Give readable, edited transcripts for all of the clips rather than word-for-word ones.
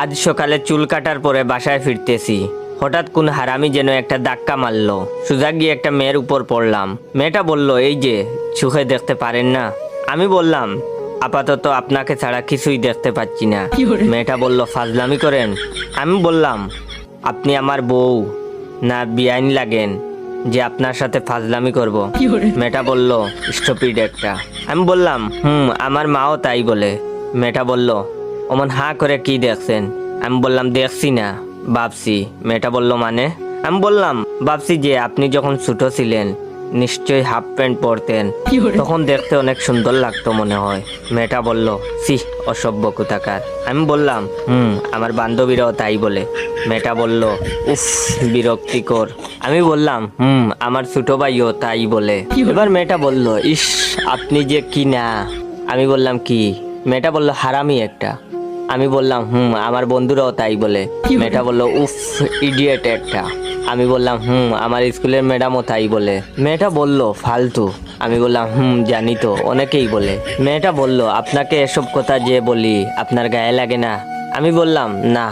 আজ সকালে চুল কাটার পরে বাসায় ফিরতেছি, হঠাৎ কোন হারামি যেন একটা ধাক্কা মারলো। সোজা গিয়ে একটা মেয়ের উপর পড়লাম। মেয়েটা বলল, এই যে চোখে দেখতে পারেন না? আমি বললাম, আপাতত আপনাকে ছাড়া কিছুই দেখতে পাচ্ছি না। মেয়েটা বলল, ফাজলামি করেন? আমি বললাম, আপনি আমার বউ না বেআইন লাগেন যে আপনার সাথে ফাজলামি করব? মেয়েটা বলল, স্টুপিড একটা। আমি বললাম, আমার মাও তাই বলে। মেয়েটা বলল, অমন হাঁ করে কি দেখছেন? আমি বললাম, দেখছি না, ভাবছি। মেয়েটা বলল, মানে? আমি বললাম, ভাবছি যে আপনি যখন ছোট ছিলেন নিশ্চয়ই হাফ প্যান্ট পরতেন, তখন দেখতে অনেক সুন্দর লাগতো মনে হয়। মেয়েটা বলল, সি, অসভ্য কোথাকার। আমি বললাম, আমার বান্ধবীরাও তাই বলে। মেয়েটা বলল, উফ, বিরক্তিকর। আমি বললাম, আমার ছোট ভাইও তাই বলে। এবার মেয়েটা বলল, ইস, আপনি যে কি না। আমি বললাম, কি? মেয়েটা বলল, হারামি একটা। আমি বললাম, আমার বন্ধুরাও তাই বলে। মেয়েটা বলল, উফ, ইডিয়েট একটা। আমি বললাম, আমার স্কুলের ম্যাডামও তাই বলে। মেয়েটা বলল, ফালতু। আমি বললাম, জানি তো, অনেকেই বলে। মেয়েটা বলল, আপনাকে এসব কথা যে বলি আপনার গায়ে লাগে না? আমি বললাম, না,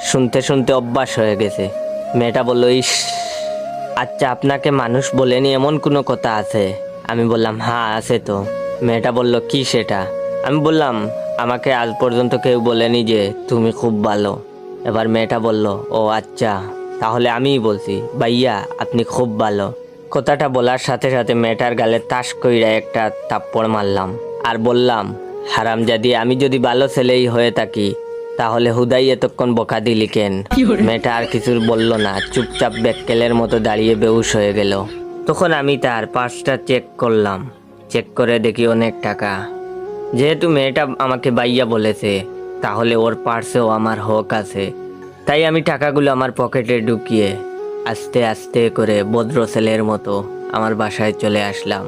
শুনতে শুনতে অভ্যাস হয়ে গেছে। মেয়েটা বলল, ইস, আচ্ছা, আপনাকে মানুষ বলেনি এমন কোনো কথা আছে? আমি বললাম, হ্যাঁ, আছে তো। মেয়েটা বলল, কি সেটা? আমি বললাম, আমাকে আজ পর্যন্ত কেউ বলেনি যে তুমি খুব ভালো। এবার মেয়েটা বলল, ও আচ্ছা, তাহলে আমিই বলছি, ভাইয়া আপনি খুব ভালো। কথাটা বলার সাথে সাথে মেয়েটার গালে তাস কইরা একটা থাপ্পড় মারলাম আর বললাম, হারামজাদি, আমি যদি ভালো ছেলেই হয়ে থাকি তাহলে হুদাই এতক্ষণ বকা দিলি কেন? মেয়েটা আর কিছু বলল না, চুপচাপ বেক্কেলের মতো দাঁড়িয়ে বেহুশ হয়ে গেল। তখন আমি তার পার্সটা চেক করলাম। চেক করে দেখি অনেক টাকা। যেহেতু মেয়েটা আমাকে বাইয়া বলেছে, তাহলে ওর পার্সেও আমার হক আছে। তাই আমি টাকাগুলো আমার পকেটে ঢুকিয়ে আস্তে আস্তে করে ভদ্র ছেলের মতো আমার বাসায় চলে আসলাম।